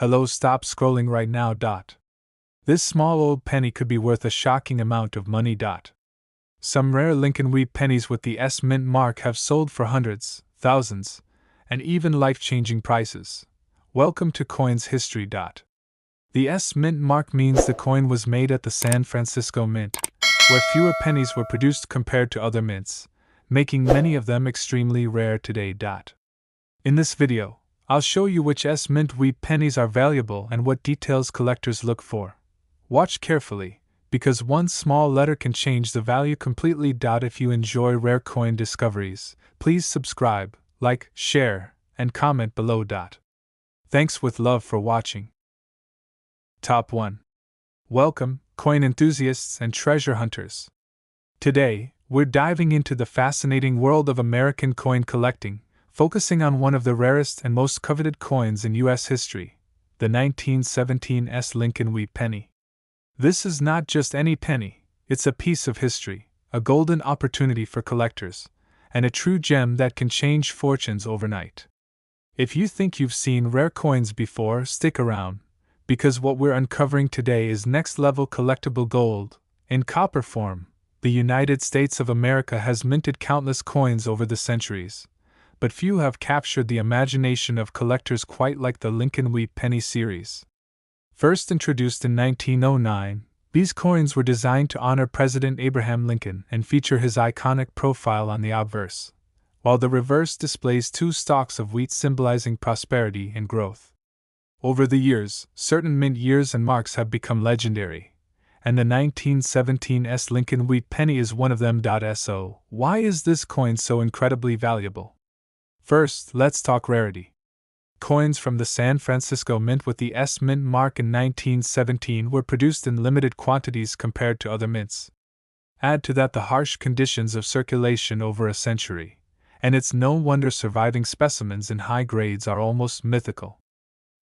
Hello, stop scrolling right now. This small old penny could be worth a shocking amount of money. Some rare Lincoln Wheat pennies with the S mint mark have sold for hundreds, thousands, and even life-changing prices. Welcome to Coins History. The S mint mark means the coin was made at the San Francisco Mint, where fewer pennies were produced compared to other mints, making many of them extremely rare today. In this video, I'll show you which S mint wheat pennies are valuable and what details collectors look for. Watch carefully, because one small letter can change the value completely. If you enjoy rare coin discoveries, please subscribe, like, share, and comment below. Thanks with love for watching. Top 1. Welcome, coin enthusiasts and treasure hunters. Today, we're diving into the fascinating world of American coin collecting, focusing on one of the rarest and most coveted coins in U.S. history, the 1917 S Lincoln Wheat Penny. This is not just any penny, it's a piece of history, a golden opportunity for collectors, and a true gem that can change fortunes overnight. If you think you've seen rare coins before, stick around, because what we're uncovering today is next-level collectible gold, in copper form. The United States of America has minted countless coins over the centuries, but few have captured the imagination of collectors quite like the Lincoln Wheat Penny series. First introduced in 1909, these coins were designed to honor President Abraham Lincoln and feature his iconic profile on the obverse, while the reverse displays two stalks of wheat symbolizing prosperity and growth. Over the years, certain mint years and marks have become legendary, and the 1917 S Lincoln Wheat Penny is one of them. So, why is this coin so incredibly valuable? First, let's talk rarity. Coins from the San Francisco Mint with the S mint mark in 1917 were produced in limited quantities compared to other mints. Add to that the harsh conditions of circulation over a century, and it's no wonder surviving specimens in high grades are almost mythical.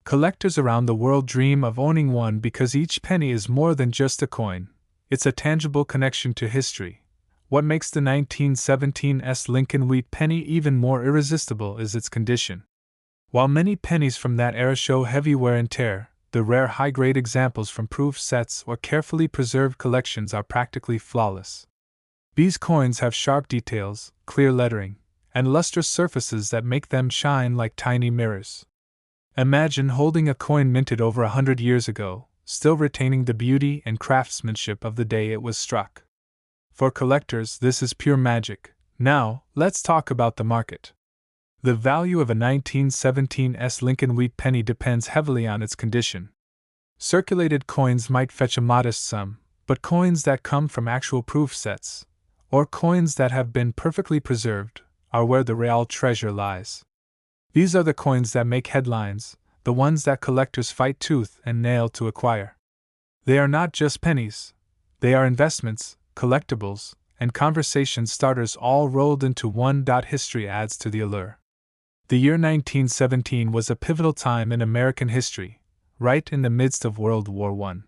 Collectors around the world dream of owning one because each penny is more than just a coin, it's a tangible connection to history. What makes the 1917 S Lincoln Wheat Penny even more irresistible is its condition. While many pennies from that era show heavy wear and tear, the rare high-grade examples from proof sets or carefully preserved collections are practically flawless. These coins have sharp details, clear lettering, and lustrous surfaces that make them shine like tiny mirrors. Imagine holding a coin minted over 100 years ago, still retaining the beauty and craftsmanship of the day it was struck. For collectors, this is pure magic. Now, let's talk about the market. The value of a 1917 S Lincoln Wheat Penny depends heavily on its condition. Circulated coins might fetch a modest sum, but coins that come from actual proof sets, or coins that have been perfectly preserved, are where the real treasure lies. These are the coins that make headlines, the ones that collectors fight tooth and nail to acquire. They are not just pennies, they are investments, collectibles, and conversation starters all rolled into one. History adds to the allure. The year 1917 was a pivotal time in American history, right in the midst of World War I.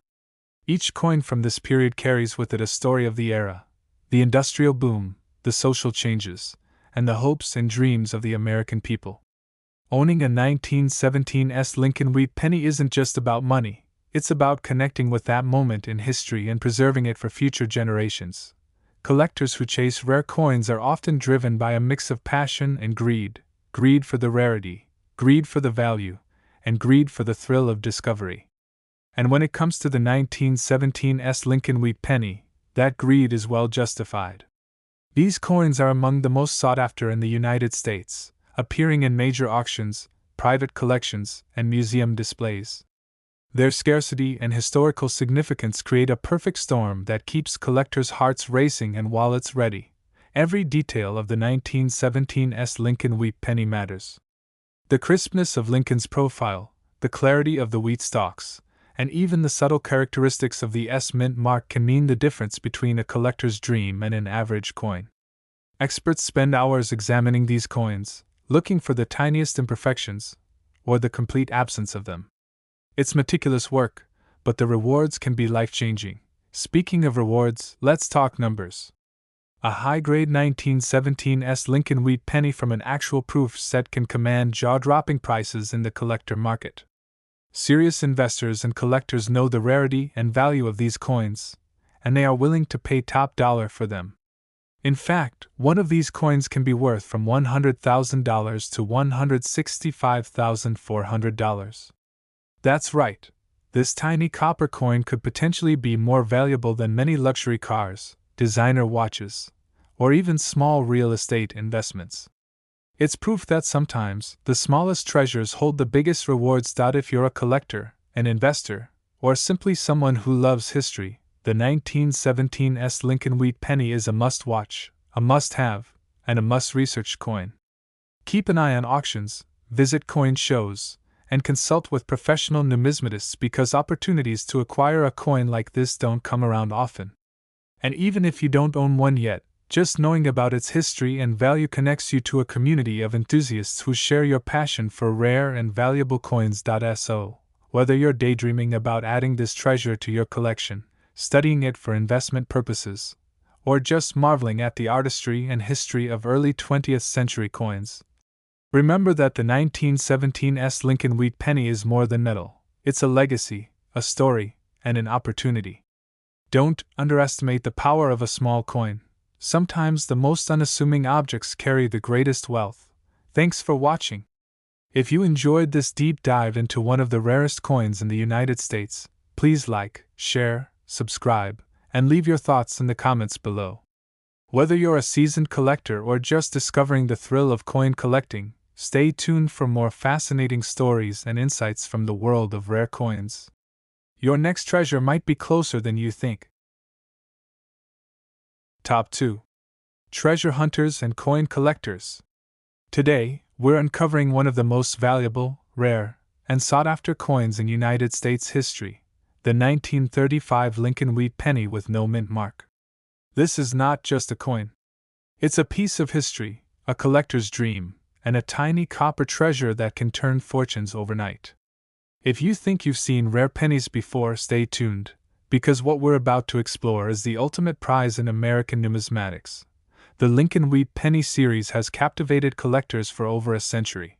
Each coin from this period carries with it a story of the era, the industrial boom, the social changes, and the hopes and dreams of the American people. Owning a 1917 S Lincoln Wheat Penny isn't just about money, it's about connecting with that moment in history and preserving it for future generations. Collectors who chase rare coins are often driven by a mix of passion and greed for the rarity, greed for the value, and greed for the thrill of discovery. And when it comes to the 1917 S Lincoln Wheat Penny, that greed is well justified. These coins are among the most sought after in the United States, appearing in major auctions, private collections, and museum displays. Their scarcity and historical significance create a perfect storm that keeps collectors' hearts racing and wallets ready. Every detail of the 1917 S Lincoln Wheat Penny matters. The crispness of Lincoln's profile, the clarity of the wheat stalks, and even the subtle characteristics of the S mint mark can mean the difference between a collector's dream and an average coin. Experts spend hours examining these coins, looking for the tiniest imperfections, or the complete absence of them. It's meticulous work, but the rewards can be life-changing. Speaking of rewards, let's talk numbers. A high-grade 1917 S Lincoln Wheat Penny from an actual proof set can command jaw-dropping prices in the collector market. Serious investors and collectors know the rarity and value of these coins, and they are willing to pay top dollar for them. In fact, one of these coins can be worth from $100,000 to $165,400. That's right. This tiny copper coin could potentially be more valuable than many luxury cars, designer watches, or even small real estate investments. It's proof that sometimes the smallest treasures hold the biggest rewards. If you're a collector, an investor, or simply someone who loves history, the 1917 Lincoln Wheat Penny is a must-watch, a must-have, and a must-research coin. Keep an eye on auctions, visit coin shows, and consult with professional numismatists because opportunities to acquire a coin like this don't come around often. And even if you don't own one yet, just knowing about its history and value connects you to a community of enthusiasts who share your passion for rare and valuable coins. So, whether you're daydreaming about adding this treasure to your collection, studying it for investment purposes, or just marveling at the artistry and history of early 20th century coins, remember that the 1917 Lincoln Wheat Penny is more than metal. It's a legacy, a story, and an opportunity. Don't underestimate the power of a small coin. Sometimes the most unassuming objects carry the greatest wealth. Thanks for watching. If you enjoyed this deep dive into one of the rarest coins in the United States, please like, share, subscribe, and leave your thoughts in the comments below. Whether you're a seasoned collector or just discovering the thrill of coin collecting, stay tuned for more fascinating stories and insights from the world of rare coins. Your next treasure might be closer than you think. Top 2. Treasure Hunters and Coin Collectors. Today, we're uncovering one of the most valuable, rare, and sought-after coins in United States history, the 1935 Lincoln Wheat Penny with no mint mark. This is not just a coin. It's a piece of history, a collector's dream, and a tiny copper treasure that can turn fortunes overnight. If you think you've seen rare pennies before, stay tuned, because what we're about to explore is the ultimate prize in American numismatics. The Lincoln Wheat Penny series has captivated collectors for over a century.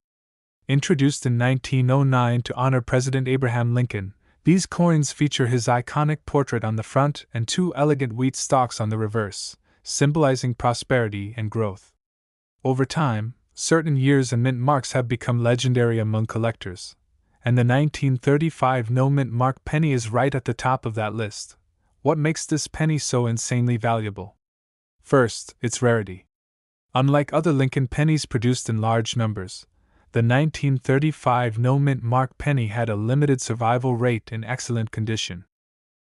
Introduced in 1909 to honor President Abraham Lincoln, these coins feature his iconic portrait on the front and two elegant wheat stalks on the reverse, symbolizing prosperity and growth. Over time, certain years and mint marks have become legendary among collectors, and the 1935 no-mint mark penny is right at the top of that list. What makes this penny so insanely valuable? First, its rarity. Unlike other Lincoln pennies produced in large numbers, the 1935 no-mint mark penny had a limited survival rate in excellent condition.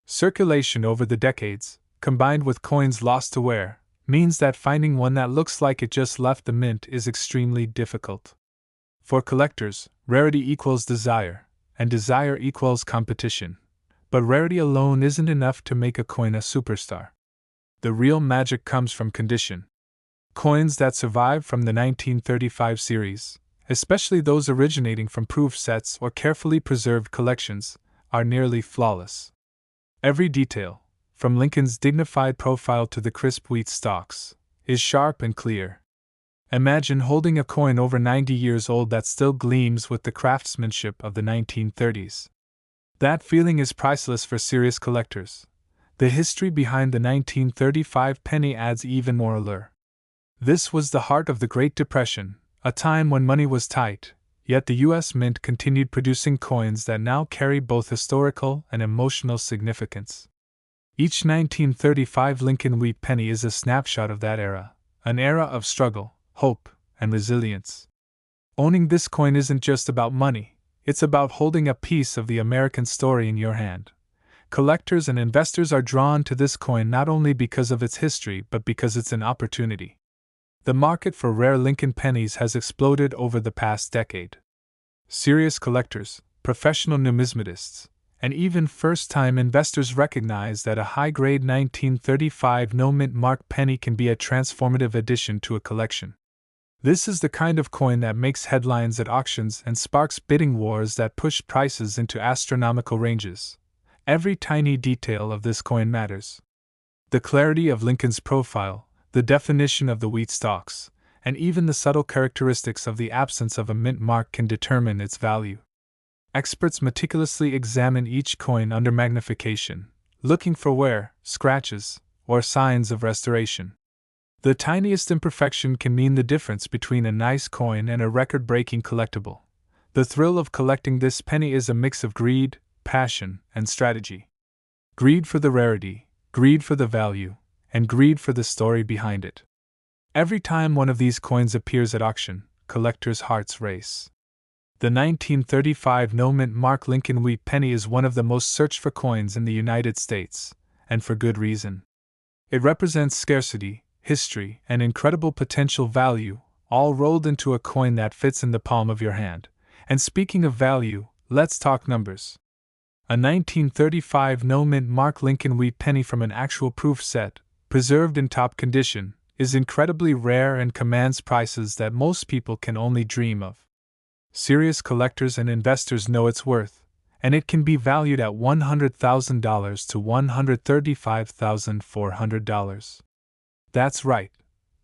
Circulation over the decades, combined with coins lost to wear, means that finding one that looks like it just left the mint is extremely difficult. For collectors, rarity equals desire, and desire equals competition. But rarity alone isn't enough to make a coin a superstar. The real magic comes from condition. Coins that survive from the 1935 series, especially those originating from proof sets or carefully preserved collections, are nearly flawless. Every detail, from Lincoln's dignified profile to the crisp wheat stalks, is sharp and clear. Imagine holding a coin over 90 years old that still gleams with the craftsmanship of the 1930s. That feeling is priceless for serious collectors. The history behind the 1935 penny adds even more allure. This was the heart of the Great Depression, a time when money was tight, yet the U.S. Mint continued producing coins that now carry both historical and emotional significance. Each 1935 Lincoln Wheat Penny is a snapshot of that era, an era of struggle, hope, and resilience. Owning this coin isn't just about money, it's about holding a piece of the American story in your hand. Collectors and investors are drawn to this coin not only because of its history but because it's an opportunity. The market for rare Lincoln pennies has exploded over the past decade. Serious collectors, professional numismatists, and even first-time investors recognize that a high-grade 1935 no-mint mark penny can be a transformative addition to a collection. This is the kind of coin that makes headlines at auctions and sparks bidding wars that push prices into astronomical ranges. Every tiny detail of this coin matters. The clarity of Lincoln's profile, the definition of the wheat stalks, and even the subtle characteristics of the absence of a mint mark can determine its value. Experts meticulously examine each coin under magnification, looking for wear, scratches, or signs of restoration. The tiniest imperfection can mean the difference between a nice coin and a record-breaking collectible. The thrill of collecting this penny is a mix of greed, passion, and strategy. Greed for the rarity, greed for the value, and greed for the story behind it. Every time one of these coins appears at auction, collectors' hearts race. The 1935 no-mint mark Lincoln Wheat Penny is one of the most searched for coins in the United States, and for good reason. It represents scarcity, history, and incredible potential value, all rolled into a coin that fits in the palm of your hand. And speaking of value, let's talk numbers. A 1935 no-mint mark Lincoln Wheat Penny from an actual proof set, preserved in top condition, is incredibly rare and commands prices that most people can only dream of. Serious collectors and investors know its worth, and it can be valued at $100,000 to $135,400. That's right.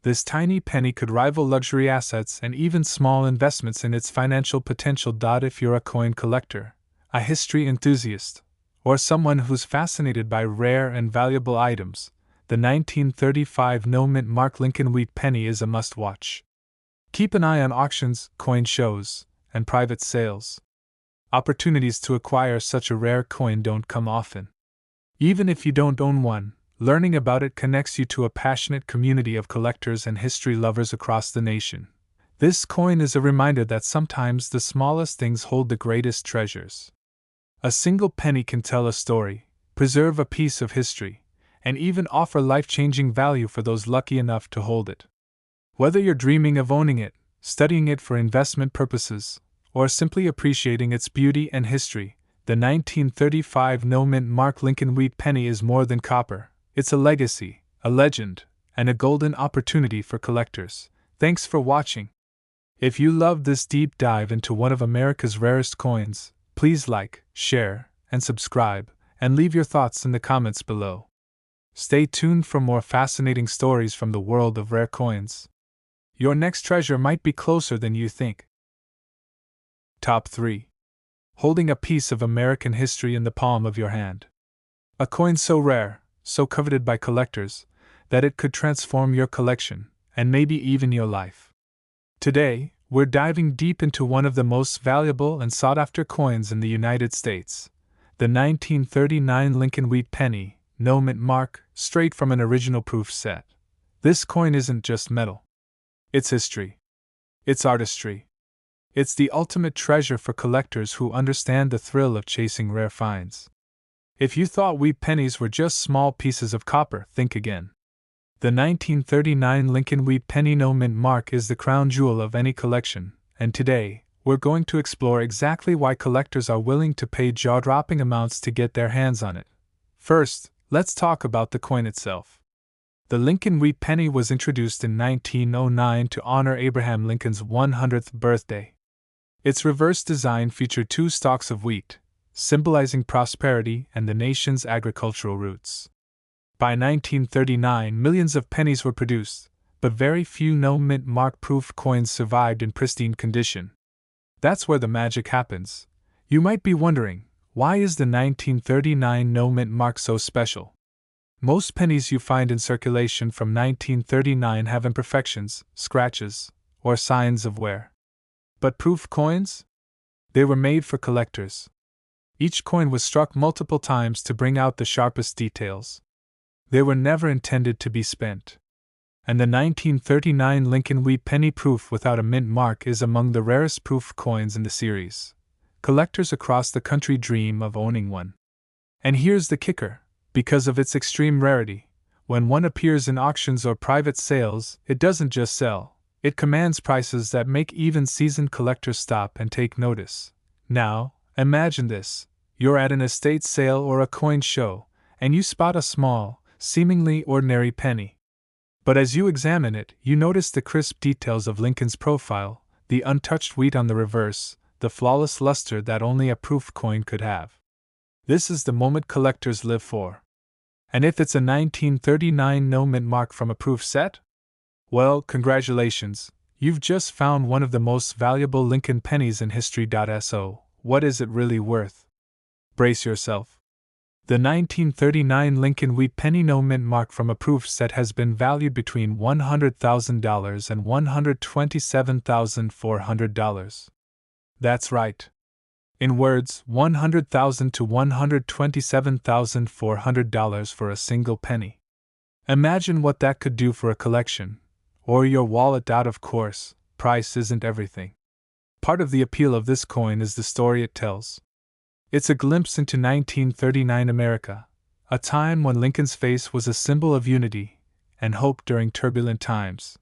This tiny penny could rival luxury assets and even small investments in its financial potential. If you're a coin collector, a history enthusiast, or someone who's fascinated by rare and valuable items, the 1935 no-mint mark Lincoln Wheat Penny is a must-watch. Keep an eye on auctions, coin shows, and private sales. Opportunities to acquire such a rare coin don't come often. Even if you don't own one, learning about it connects you to a passionate community of collectors and history lovers across the nation. This coin is a reminder that sometimes the smallest things hold the greatest treasures. A single penny can tell a story, preserve a piece of history, and even offer life-changing value for those lucky enough to hold it. Whether you're dreaming of owning it, studying it for investment purposes, or simply appreciating its beauty and history, the 1935 no-mint mark Lincoln Wheat Penny is more than copper. It's a legacy, a legend, and a golden opportunity for collectors. Thanks for watching. If you loved this deep dive into one of America's rarest coins, please like, share, and subscribe, and leave your thoughts in the comments below. Stay tuned for more fascinating stories from the world of rare coins. Your next treasure might be closer than you think. Top 3. Holding a piece of American history in the palm of your hand. A coin so rare, so coveted by collectors, that it could transform your collection, and maybe even your life. Today, we're diving deep into one of the most valuable and sought-after coins in the United States, the 1939 Lincoln Wheat Penny, no-mint mark, straight from an original proof set. This coin isn't just metal. It's history. It's artistry. It's the ultimate treasure for collectors who understand the thrill of chasing rare finds. If you thought wheat pennies were just small pieces of copper, think again. The 1939 Lincoln Wheat Penny no-mint mark is the crown jewel of any collection, and today, we're going to explore exactly why collectors are willing to pay jaw-dropping amounts to get their hands on it. First, let's talk about the coin itself. The Lincoln Wheat Penny was introduced in 1909 to honor Abraham Lincoln's 100th birthday. Its reverse design featured two stalks of wheat, symbolizing prosperity and the nation's agricultural roots. By 1939, millions of pennies were produced, but very few no-mint mark-proof coins survived in pristine condition. That's where the magic happens. You might be wondering, why is the 1939 no-mint mark so special? Most pennies you find in circulation from 1939 have imperfections, scratches, or signs of wear. But proof coins? They were made for collectors. Each coin was struck multiple times to bring out the sharpest details. They were never intended to be spent. And the 1939 Lincoln Wheat Penny proof without a mint mark is among the rarest proof coins in the series. Collectors across the country dream of owning one. And here's the kicker. Because of its extreme rarity, when one appears in auctions or private sales, it doesn't just sell, it commands prices that make even seasoned collectors stop and take notice. Now, imagine this. You're at an estate sale or a coin show, and you spot a small, seemingly ordinary penny. But as you examine it, you notice the crisp details of Lincoln's profile, the untouched wheat on the reverse, the flawless luster that only a proof coin could have. This is the moment collectors live for. And if it's a 1939 no-mint mark from a proof set? Well, congratulations, you've just found one of the most valuable Lincoln pennies in history. So, what is it really worth? Brace yourself. The 1939 Lincoln Wheat Penny No Mint mark from a proof set has been valued between $100,000 and $127,400. That's right. In words, $100,000 to $127,400 for a single penny. Imagine what that could do for a collection. Or your wallet. Of course, price isn't everything. Part of the appeal of this coin is the story it tells. It's a glimpse into 1939 America, a time when Lincoln's face was a symbol of unity and hope during turbulent times.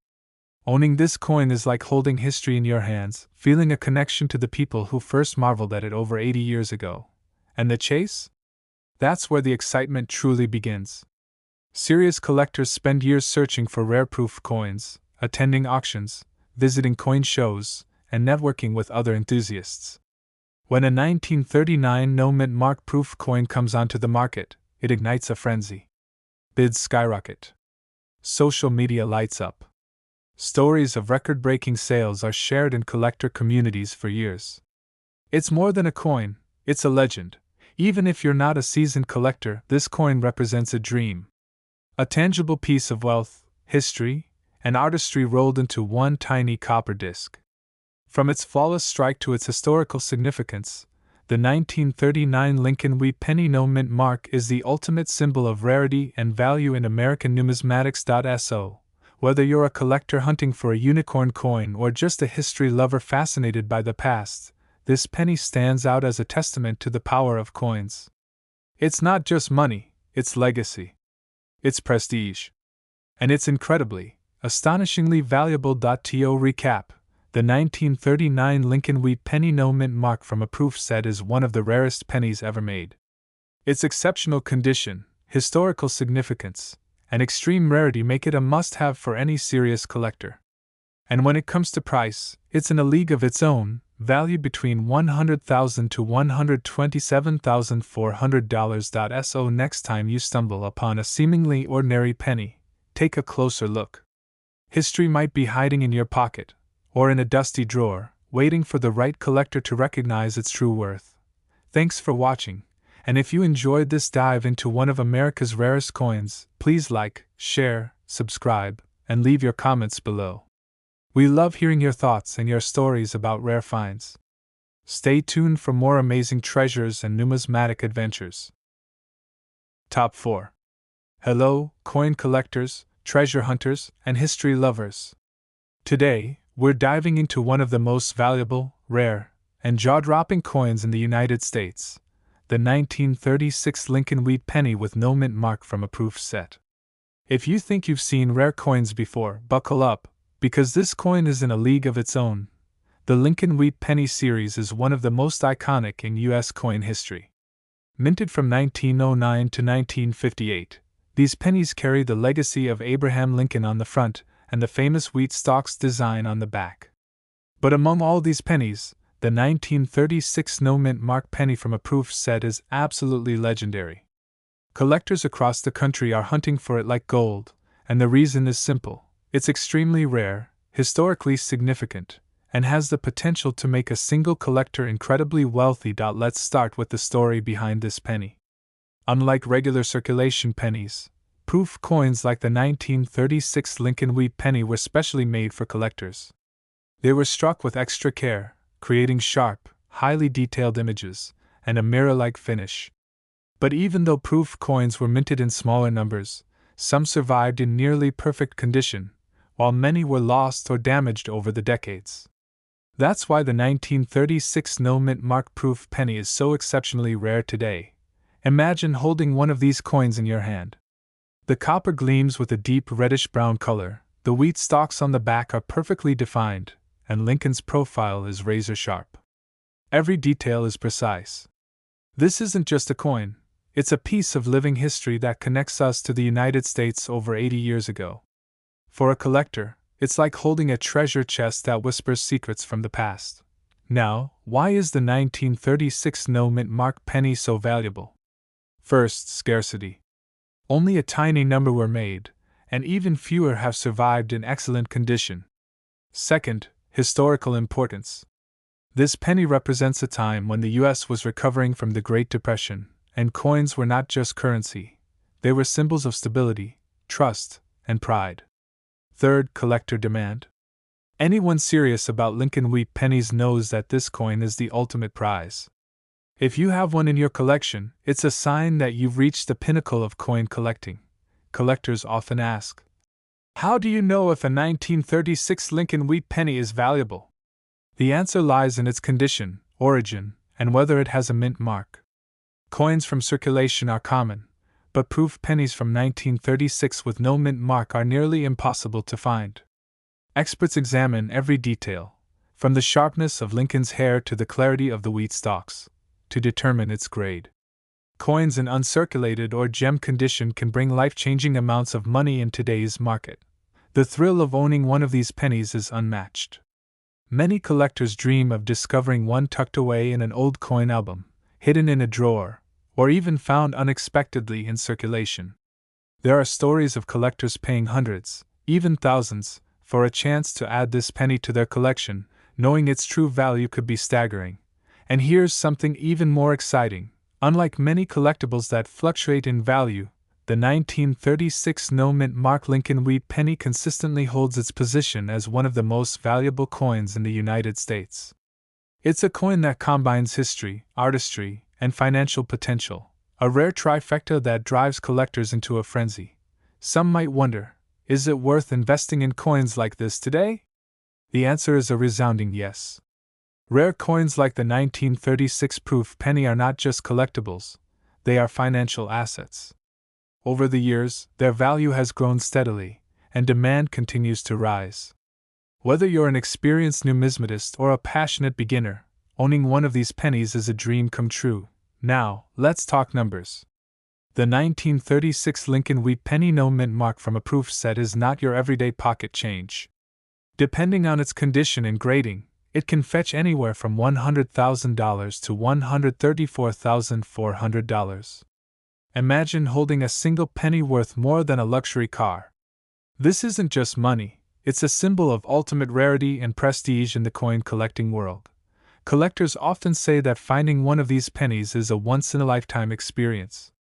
Owning this coin is like holding history in your hands, feeling a connection to the people who first marveled at it over 80 years ago. And the chase? That's where the excitement truly begins. Serious collectors spend years searching for rare proof coins, attending auctions, visiting coin shows, and networking with other enthusiasts. When a 1939 no-mint mark proof coin comes onto the market, it ignites a frenzy. Bids skyrocket. Social media lights up. Stories of record-breaking sales are shared in collector communities for years. It's more than a coin, it's a legend. Even if you're not a seasoned collector, this coin represents a dream. A tangible piece of wealth, history, and artistry rolled into one tiny copper disc. From its flawless strike to its historical significance, the 1939 Lincoln Wheat Penny No Mint mark is the ultimate symbol of rarity and value in American numismatics. So, whether you're a collector hunting for a unicorn coin or just a history lover fascinated by the past, this penny stands out as a testament to the power of coins. It's not just money, it's legacy. It's prestige. And it's astonishingly valuable. To recap, the 1939 Lincoln Wheat Penny No Mint mark from a proof set is one of the rarest pennies ever made. Its exceptional condition, historical significance, and extreme rarity make it a must-have for any serious collector. And when it comes to price, it's in a league of its own, valued between $100,000 to $127,400. So next time you stumble upon a seemingly ordinary penny, take a closer look. History might be hiding in your pocket, or in a dusty drawer, waiting for the right collector to recognize its true worth. Thanks for watching, and if you enjoyed this dive into one of America's rarest coins, please like, share, subscribe, and leave your comments below. We love hearing your thoughts and your stories about rare finds. Stay tuned for more amazing treasures and numismatic adventures. Top 4. Hello, coin collectors, treasure hunters, and history lovers. Today, we're diving into one of the most valuable, rare, and jaw-dropping coins in the United States, the 1936 Lincoln Wheat Penny with no mint mark from a proof set. If you think you've seen rare coins before, buckle up, because this coin is in a league of its own. The Lincoln Wheat Penny series is one of the most iconic in U.S. coin history. Minted from 1909 to 1958, these pennies carry the legacy of Abraham Lincoln on the front and the famous wheat stalks design on the back. But among all these pennies, the 1936 no-mint mark penny from a proof set is absolutely legendary. Collectors across the country are hunting for it like gold, and the reason is simple. It's extremely rare, historically significant, and has the potential to make a single collector incredibly wealthy. Let's start with the story behind this penny. Unlike regular circulation pennies, proof coins like the 1936 Lincoln Wheat Penny were specially made for collectors. They were struck with extra care, creating sharp, highly detailed images, and a mirror-like finish. But even though proof coins were minted in smaller numbers, some survived in nearly perfect condition, while many were lost or damaged over the decades. That's why the 1936 no-mint mark proof penny is so exceptionally rare today. Imagine holding one of these coins in your hand. The copper gleams with a deep reddish-brown color, the wheat stalks on the back are perfectly defined, and Lincoln's profile is razor-sharp. Every detail is precise. This isn't just a coin, it's a piece of living history that connects us to the United States over 80 years ago. For a collector, it's like holding a treasure chest that whispers secrets from the past. Now, why is the 1936 no-mint mark penny so valuable? First, scarcity. Only a tiny number were made, and even fewer have survived in excellent condition. Second, historical importance. This penny represents a time when the U.S. was recovering from the Great Depression, and coins were not just currency, they were symbols of stability, trust, and pride. Third, collector demand. Anyone serious about Lincoln Wheat Pennies knows that this coin is the ultimate prize. If you have one in your collection, it's a sign that you've reached the pinnacle of coin collecting. Collectors often ask, how do you know if a 1936 Lincoln Wheat Penny is valuable? The answer lies in its condition, origin, and whether it has a mint mark. Coins from circulation are common, but proof pennies from 1936 with no mint mark are nearly impossible to find. Experts examine every detail, from the sharpness of Lincoln's hair to the clarity of the wheat stalks, to determine its grade. Coins in uncirculated or gem condition can bring life-changing amounts of money in today's market. The thrill of owning one of these pennies is unmatched. Many collectors dream of discovering one tucked away in an old coin album, hidden in a drawer, or even found unexpectedly in circulation. There are stories of collectors paying hundreds, even thousands, for a chance to add this penny to their collection, knowing its true value could be staggering. And here's something even more exciting. Unlike many collectibles that fluctuate in value, the 1936 no-mint mark Lincoln Wheat Penny consistently holds its position as one of the most valuable coins in the United States. It's a coin that combines history, artistry, and financial potential, a rare trifecta that drives collectors into a frenzy. Some might wonder, is it worth investing in coins like this today? The answer is a resounding yes. Rare coins like the 1936 proof penny are not just collectibles, they are financial assets. Over the years, their value has grown steadily, and demand continues to rise. Whether you're an experienced numismatist or a passionate beginner, owning one of these pennies is a dream come true. Now, let's talk numbers. The 1936 Lincoln Wheat Penny no mint mark from a proof set is not your everyday pocket change. Depending on its condition and grading, it can fetch anywhere from $100,000 to $134,400. Imagine holding a single penny worth more than a luxury car. This isn't just money, it's a symbol of ultimate rarity and prestige in the coin collecting world. Collectors often say that finding one of these pennies is a once-in-a-lifetime experience.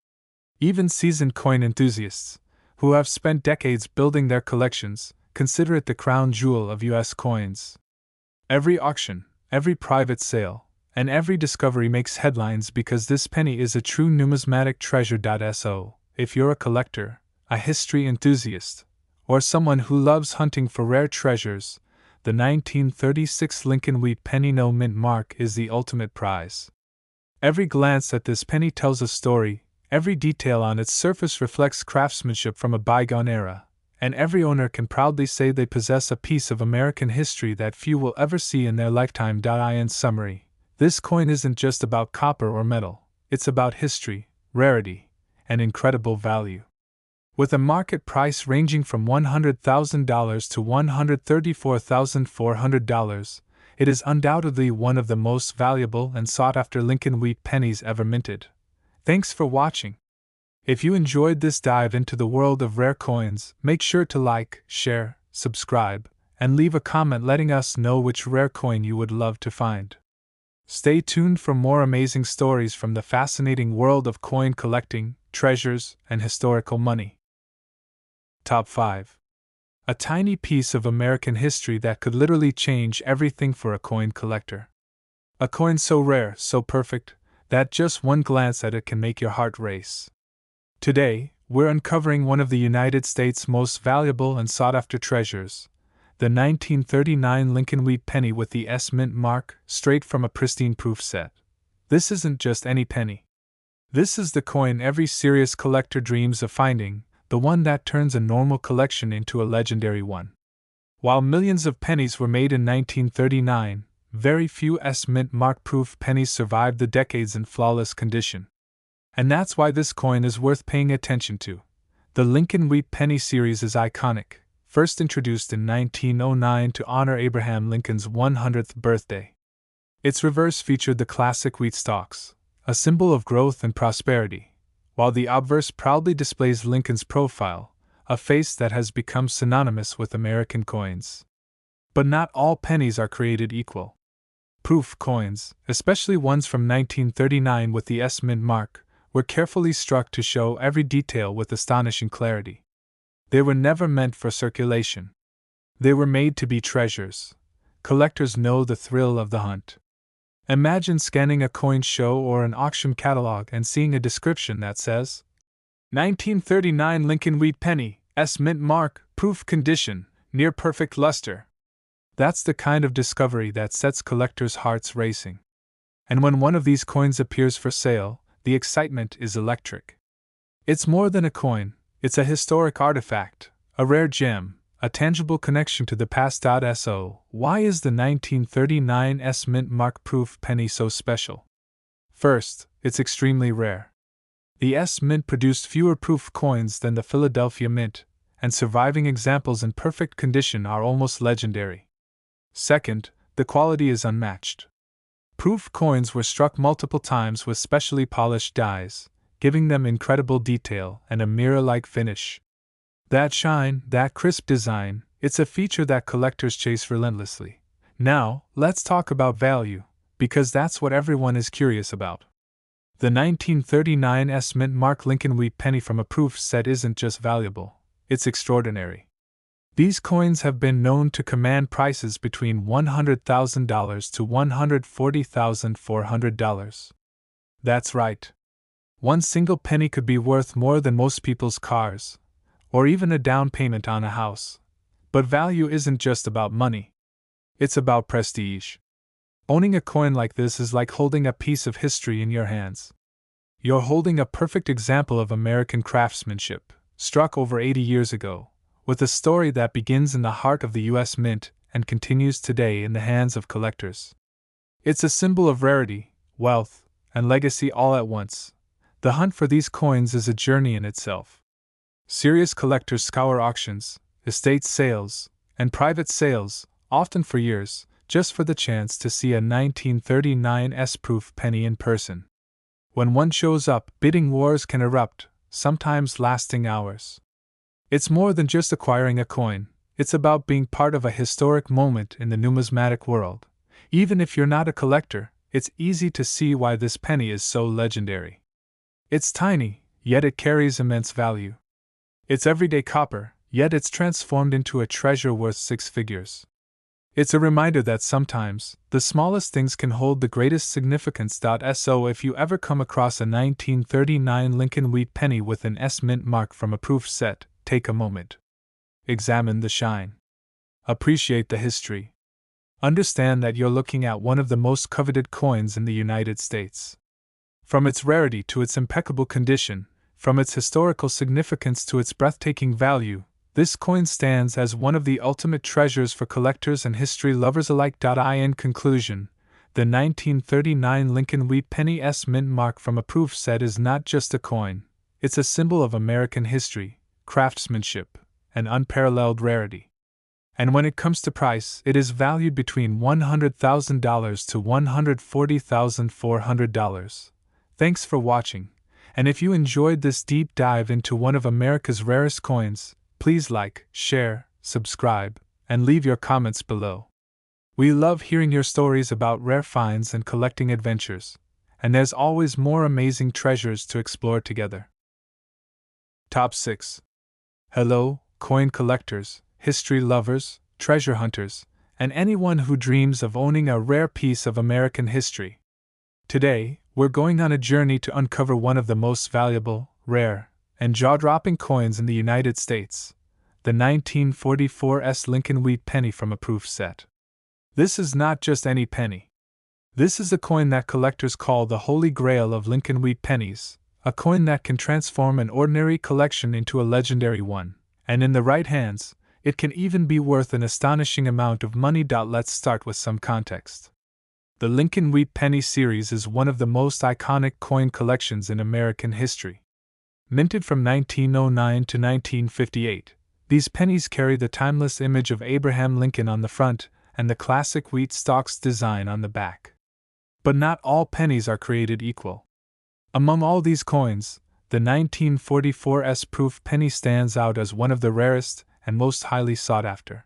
Even seasoned coin enthusiasts, who have spent decades building their collections, consider it the crown jewel of U.S. coins. Every auction, every private sale, and every discovery makes headlines because this penny is a true numismatic treasure. So, if you're a collector, a history enthusiast, or someone who loves hunting for rare treasures, the 1936 Lincoln Wheat Penny no mint mark is the ultimate prize. Every glance at this penny tells a story, every detail on its surface reflects craftsmanship from a bygone era, and every owner can proudly say they possess a piece of American history that few will ever see in their lifetime. In summary, this coin isn't just about copper or metal, it's about history, rarity, and incredible value. With a market price ranging from $100,000 to $134,400, it is undoubtedly one of the most valuable and sought-after Lincoln Wheat pennies ever minted. Thanks for watching. If you enjoyed this dive into the world of rare coins, make sure to like, share, subscribe, and leave a comment letting us know which rare coin you would love to find. Stay tuned for more amazing stories from the fascinating world of coin collecting, treasures, and historical money. Top 5. A tiny piece of American history that could literally change everything for a coin collector. A coin so rare, so perfect, that just one glance at it can make your heart race. Today, we're uncovering one of the United States' most valuable and sought-after treasures, the 1939 Lincoln Wheat Penny with the S mint mark, straight from a pristine proof set. This isn't just any penny. This is the coin every serious collector dreams of finding, the one that turns a normal collection into a legendary one. While millions of pennies were made in 1939, very few S mint mark proof pennies survived the decades in flawless condition. And that's why this coin is worth paying attention to. The Lincoln Wheat Penny series is iconic, first introduced in 1909 to honor Abraham Lincoln's 100th birthday. Its reverse featured the classic wheat stalks, a symbol of growth and prosperity, while the obverse proudly displays Lincoln's profile, a face that has become synonymous with American coins. But not all pennies are created equal. proof coins, especially ones from 1939 with the S Mint mark, were carefully struck to show every detail with astonishing clarity. They were never meant for circulation. They were made to be treasures. Collectors know the thrill of the hunt. Imagine scanning a coin show or an auction catalog and seeing a description that says, 1939 Lincoln Wheat Penny, S Mint mark, proof condition, near perfect luster. That's the kind of discovery that sets collectors' hearts racing. And when one of these coins appears for sale, the excitement is electric. It's more than a coin, it's a historic artifact, a rare gem, a tangible connection to the past. So, why is the 1939 S Mint mark proof penny so special? First, it's extremely rare. The S Mint produced fewer proof coins than the Philadelphia Mint, and surviving examples in perfect condition are almost legendary. Second, the quality is unmatched. Proof coins were struck multiple times with specially polished dies, giving them incredible detail and a mirror-like finish. That shine, that crisp design, it's a feature that collectors chase relentlessly. Now, let's talk about value, because that's what everyone is curious about. The 1939 S Mint mark Lincoln Wheat Penny from a proof set isn't just valuable, it's extraordinary. These coins have been known to command prices between $100,000 to $140,400. That's right. One single penny could be worth more than most people's cars, or even a down payment on a house. But value isn't just about money. It's about prestige. Owning a coin like this is like holding a piece of history in your hands. You're holding a perfect example of American craftsmanship, struck over 80 years ago, with a story that begins in the heart of the U.S. Mint and continues today in the hands of collectors. It's a symbol of rarity, wealth, and legacy all at once. The hunt for these coins is a journey in itself. Serious collectors scour auctions, estate sales, and private sales, often for years, just for the chance to see a 1939 S-proof penny in person. When one shows up, bidding wars can erupt, sometimes lasting hours. It's more than just acquiring a coin, it's about being part of a historic moment in the numismatic world. Even if you're not a collector, it's easy to see why this penny is so legendary. It's tiny, yet it carries immense value. It's everyday copper, yet it's transformed into a treasure worth six figures. It's a reminder that sometimes, the smallest things can hold the greatest significance. So if you ever come across a 1939 Lincoln Wheat Penny with an S Mint mark from a proof set, take a moment. Examine the shine. Appreciate the history. Understand that you're looking at one of the most coveted coins in the United States. From its rarity to its impeccable condition, from its historical significance to its breathtaking value, this coin stands as one of the ultimate treasures for collectors and history lovers alike. In conclusion, the 1939 Lincoln Wheat Penny S Mint mark from a proof set is not just a coin, it's a symbol of American history, craftsmanship, and unparalleled rarity. And when it comes to price, it is valued between $100,000 to $140,400. Thanks for watching, and if you enjoyed this deep dive into one of America's rarest coins, please like, share, subscribe, and leave your comments below. We love hearing your stories about rare finds and collecting adventures, and there's always more amazing treasures to explore together. Top 6. Hello, coin collectors, history lovers, treasure hunters, and anyone who dreams of owning a rare piece of American history. Today, we're going on a journey to uncover one of the most valuable, rare, and jaw-dropping coins in the United States, the 1944 S Lincoln Wheat Penny from a proof set. This is not just any penny. This is a coin that collectors call the Holy Grail of Lincoln Wheat Pennies, a coin that can transform an ordinary collection into a legendary one, and in the right hands, it can even be worth an astonishing amount of money. Let's start with some context. The Lincoln Wheat Penny series is one of the most iconic coin collections in American history. Minted from 1909 to 1958, these pennies carry the timeless image of Abraham Lincoln on the front and the classic wheat stalks design on the back. But not all pennies are created equal. Among all these coins, the 1944 S-proof penny stands out as one of the rarest and most highly sought after.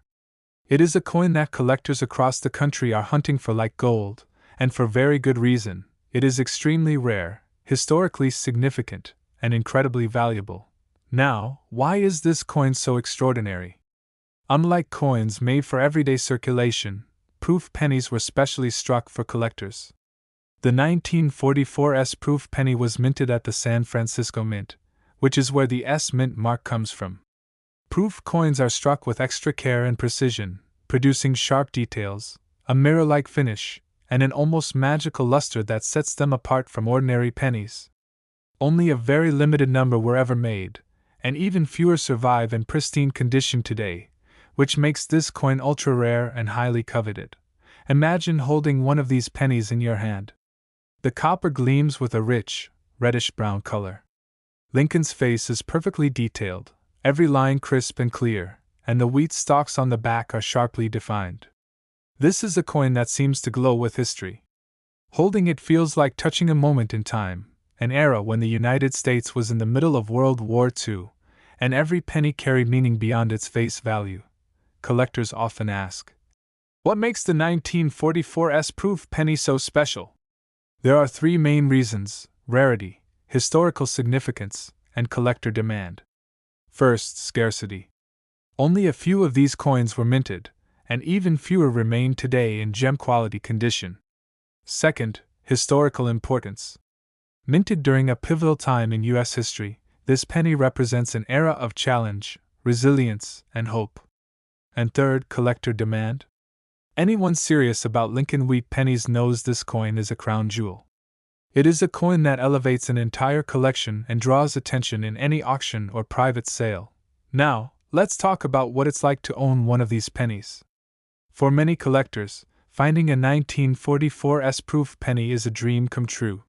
It is a coin that collectors across the country are hunting for like gold, And for very good reason. It is extremely rare, historically significant, and incredibly valuable. Now, why is this coin so extraordinary? Unlike coins made for everyday circulation, proof pennies were specially struck for collectors. The 1944 S proof penny was minted at the San Francisco Mint, which is where the S Mint mark comes from. Proof coins are struck with extra care and precision, producing sharp details, a mirror-like finish, and an almost magical luster that sets them apart from ordinary pennies. Only a very limited number were ever made, and even fewer survive in pristine condition today, which makes this coin ultra-rare and highly coveted. Imagine holding one of these pennies in your hand. The copper gleams with a rich, reddish-brown color. Lincoln's face is perfectly detailed, every line crisp and clear, and the wheat stalks on the back are sharply defined. This is a coin that seems to glow with history. Holding it feels like touching a moment in time, an era when the United States was in the middle of World War II, and every penny carried meaning beyond its face value. Collectors often ask, what makes the 1944 S proof penny so special? There are three main reasons: rarity, historical significance, and collector demand. First, scarcity. Only a few of these coins were minted, and even fewer remain today in gem-quality condition. Second, historical importance. Minted during a pivotal time in U.S. history, this penny represents an era of challenge, resilience, and hope. And third, collector demand. Anyone serious about Lincoln Wheat Pennies knows this coin is a crown jewel. It is a coin that elevates an entire collection and draws attention in any auction or private sale. Now, let's talk about what it's like to own one of these pennies. For many collectors, finding a 1944 S proof penny is a dream come true.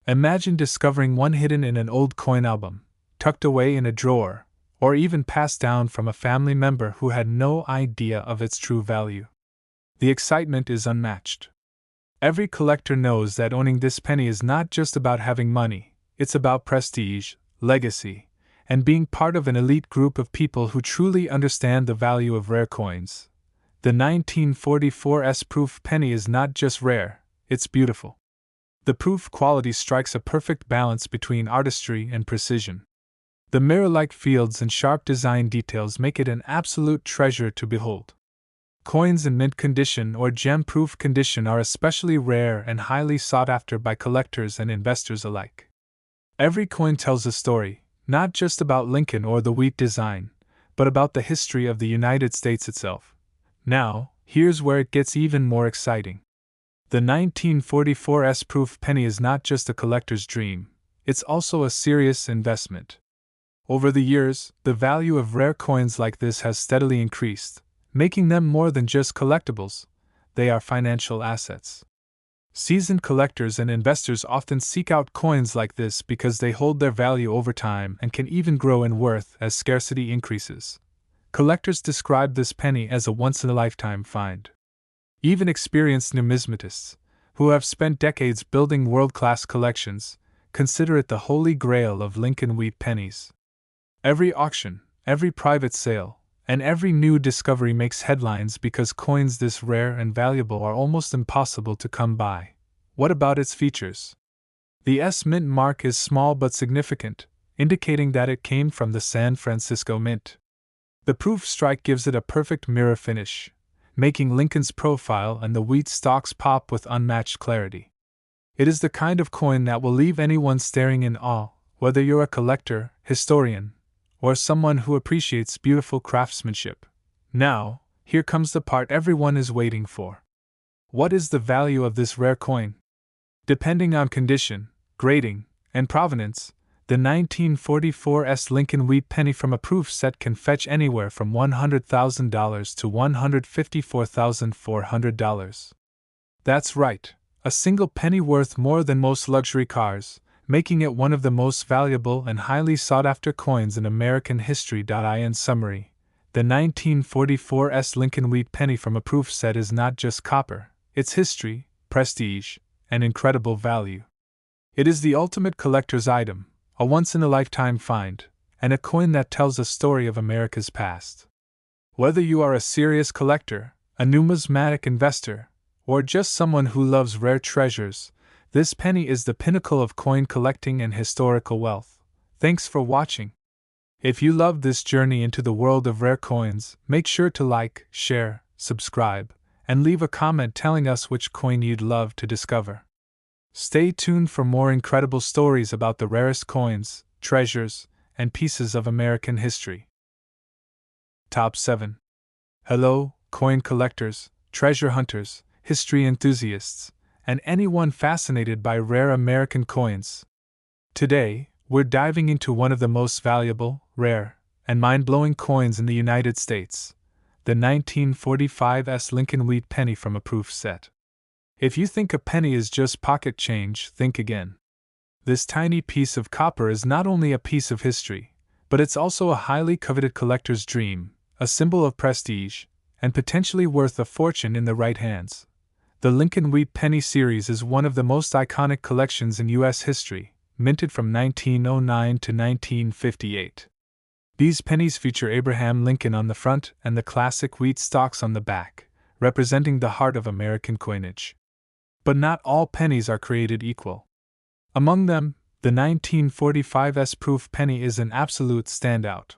Imagine discovering one hidden in an old coin album, tucked away in a drawer, or even passed down from a family member who had no idea of its true value. The excitement is unmatched. Every collector knows that owning this penny is not just about having money, it's about prestige, legacy, and being part of an elite group of people who truly understand the value of rare coins. The 1944 S proof penny is not just rare, it's beautiful. The proof quality strikes a perfect balance between artistry and precision. The mirror-like fields and sharp design details make it an absolute treasure to behold. Coins in mint condition or gem-proof condition are especially rare and highly sought after by collectors and investors alike. Every coin tells a story, not just about Lincoln or the wheat design, but about the history of the United States itself. Now, here's where it gets even more exciting. The 1944 S proof penny is not just a collector's dream, it's also a serious investment. Over the years, the value of rare coins like this has steadily increased, making them more than just collectibles, they are financial assets. Seasoned collectors and investors often seek out coins like this because they hold their value over time and can even grow in worth as scarcity increases. Collectors describe this penny as a once-in-a-lifetime find. Even experienced numismatists, who have spent decades building world-class collections, consider it the holy grail of Lincoln Wheat pennies. Every auction, every private sale, and every new discovery makes headlines because coins this rare and valuable are almost impossible to come by. What about its features? The S Mint mark is small but significant, indicating that it came from the San Francisco Mint. The proof strike gives it a perfect mirror finish, making Lincoln's profile and the wheat stalks pop with unmatched clarity. It is the kind of coin that will leave anyone staring in awe, whether you're a collector, historian, or someone who appreciates beautiful craftsmanship. Now, here comes the part everyone is waiting for. What is the value of this rare coin? Depending on condition, grading, and provenance, the 1944 S Lincoln Wheat Penny from a proof set can fetch anywhere from $100,000 to $154,400. That's right, a single penny worth more than most luxury cars, making it one of the most valuable and highly sought-after coins in American history. In summary, the 1944 S Lincoln Wheat Penny from a proof set is not just copper, it's history, prestige, and incredible value. It is the ultimate collector's item, a once-in-a-lifetime find, and a coin that tells a story of America's past. Whether you are a serious collector, a numismatic investor, or just someone who loves rare treasures, this penny is the pinnacle of coin collecting and historical wealth. Thanks for watching. If you loved this journey into the world of rare coins, make sure to like, share, subscribe, and leave a comment telling us which coin you'd love to discover. Stay tuned for more incredible stories about the rarest coins, treasures, and pieces of American history. Top 7. Hello, coin collectors, treasure hunters, history enthusiasts, and anyone fascinated by rare American coins. Today, we're diving into one of the most valuable, rare, and mind-blowing coins in the United States, the 1945 Lincoln Wheat Penny from a proof set. If you think a penny is just pocket change, think again. This tiny piece of copper is not only a piece of history, but it's also a highly coveted collector's dream, a symbol of prestige, and potentially worth a fortune in the right hands. The Lincoln Wheat Penny series is one of the most iconic collections in U.S. history, minted from 1909 to 1958. These pennies feature Abraham Lincoln on the front and the classic wheat stalks on the back, representing the heart of American coinage. But not all pennies are created equal. Among them, the 1945 proof penny is an absolute standout.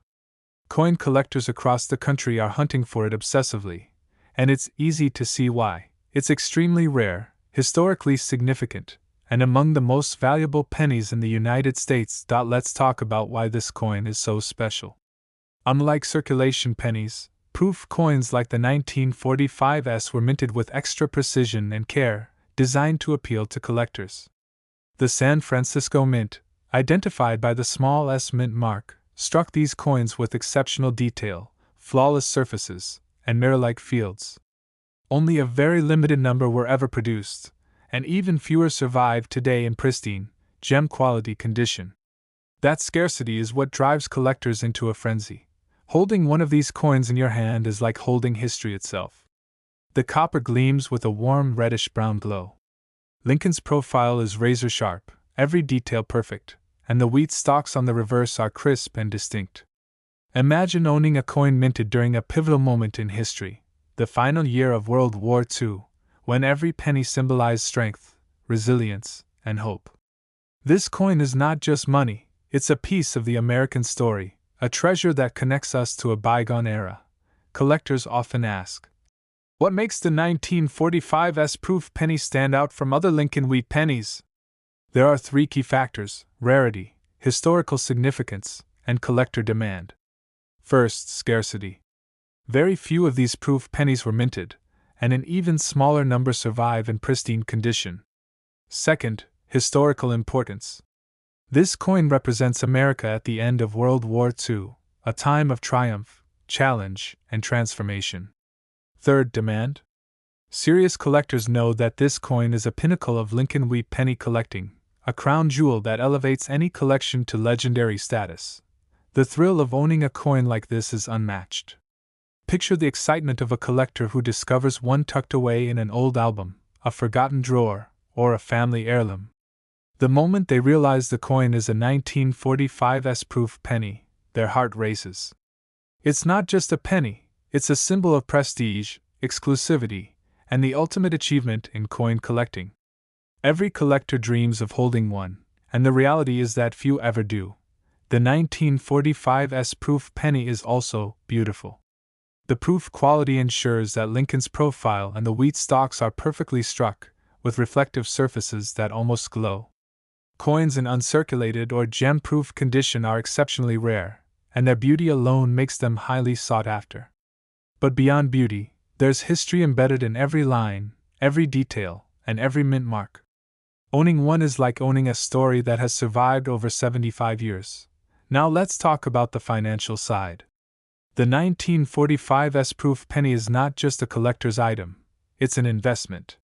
Coin collectors across the country are hunting for it obsessively, and it's easy to see why. It's extremely rare, historically significant, and among the most valuable pennies in the United States. Let's talk about why this coin is so special. Unlike circulation pennies, proof coins like the 1945 were minted with extra precision and care, designed to appeal to collectors. The San Francisco Mint, identified by the small S mint mark, struck these coins with exceptional detail, flawless surfaces, and mirror-like fields. Only a very limited number were ever produced, and even fewer survive today in pristine, gem-quality condition. That scarcity is what drives collectors into a frenzy. Holding one of these coins in your hand is like holding history itself. The copper gleams with a warm reddish-brown glow. Lincoln's profile is razor-sharp, every detail perfect, and the wheat stalks on the reverse are crisp and distinct. Imagine owning a coin minted during a pivotal moment in history, the final year of World War II, when every penny symbolized strength, resilience, and hope. This coin is not just money, it's a piece of the American story, a treasure that connects us to a bygone era. Collectors often ask, what makes the 1945 proof penny stand out from other Lincoln Wheat pennies? There are three key factors: rarity, historical significance, and collector demand. First, scarcity. Very few of these proof pennies were minted, and an even smaller number survive in pristine condition. Second, historical importance. This coin represents America at the end of World War II, a time of triumph, challenge, and transformation. Third, demand. Serious collectors know that this coin is a pinnacle of Lincoln Wheat penny collecting, a crown jewel that elevates any collection to legendary status. The thrill of owning a coin like this is unmatched. Picture the excitement of a collector who discovers one tucked away in an old album, a forgotten drawer, or a family heirloom. The moment they realize the coin is a 1945 proof penny, their heart races. It's not just a penny, it's a symbol of prestige, exclusivity, and the ultimate achievement in coin collecting. Every collector dreams of holding one, and the reality is that few ever do. The 1945 proof penny is also beautiful. The proof quality ensures that Lincoln's profile and the wheat stalks are perfectly struck, with reflective surfaces that almost glow. Coins in uncirculated or gem-proof condition are exceptionally rare, and their beauty alone makes them highly sought after. But beyond beauty, there's history embedded in every line, every detail, and every mint mark. Owning one is like owning a story that has survived over 75 years. Now let's talk about the financial side. The 1945 proof penny is not just a collector's item, it's an investment.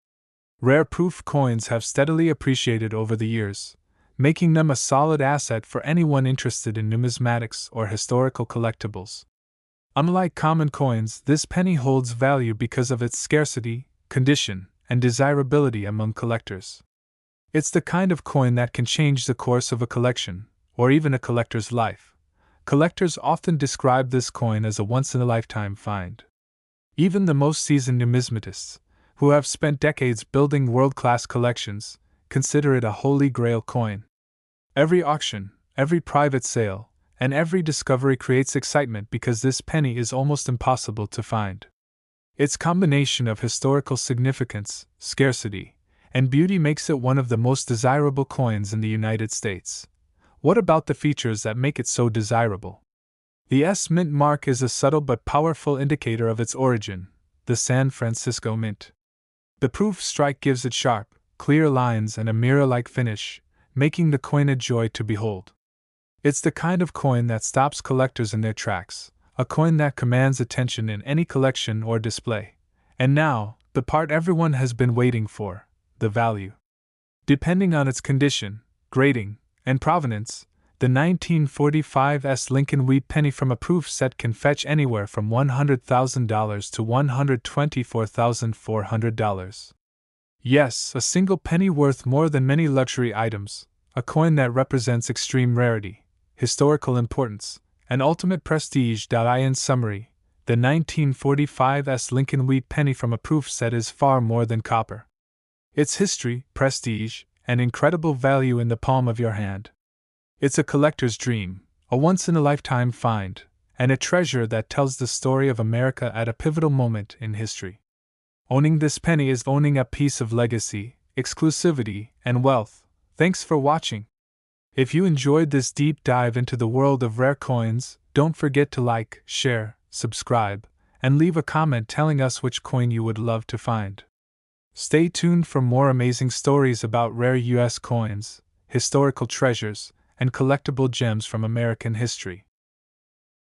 Rare proof coins have steadily appreciated over the years, making them a solid asset for anyone interested in numismatics or historical collectibles. Unlike common coins, this penny holds value because of its scarcity, condition, and desirability among collectors. It's the kind of coin that can change the course of a collection, or even a collector's life. Collectors often describe this coin as a once-in-a-lifetime find. Even the most seasoned numismatists, who have spent decades building world-class collections, consider it a holy grail coin. Every auction, every private sale, and every discovery creates excitement because this penny is almost impossible to find. Its combination of historical significance, scarcity, and beauty makes it one of the most desirable coins in the United States. What about the features that make it so desirable? The S Mint mark is a subtle but powerful indicator of its origin, the San Francisco Mint. The proof strike gives it sharp, clear lines and a mirror-like finish, making the coin a joy to behold. It's the kind of coin that stops collectors in their tracks, a coin that commands attention in any collection or display. And now, the part everyone has been waiting for, the value. Depending on its condition, grading, and provenance, the 1945 Lincoln Wheat Penny from a proof set can fetch anywhere from $100,000 to $124,400. Yes, a single penny worth more than many luxury items, a coin that represents extreme rarity, historical importance, and ultimate prestige. In summary, the 1945 Lincoln Wheat Penny from a proof set is far more than copper. It's history, prestige, and incredible value in the palm of your hand. It's a collector's dream, a once-in-a-lifetime find, and a treasure that tells the story of America at a pivotal moment in history. Owning this penny is owning a piece of legacy, exclusivity, and wealth. Thanks for watching. If you enjoyed this deep dive into the world of rare coins, don't forget to like, share, subscribe, and leave a comment telling us which coin you would love to find. Stay tuned for more amazing stories about rare U.S. coins, historical treasures, and collectible gems from American history.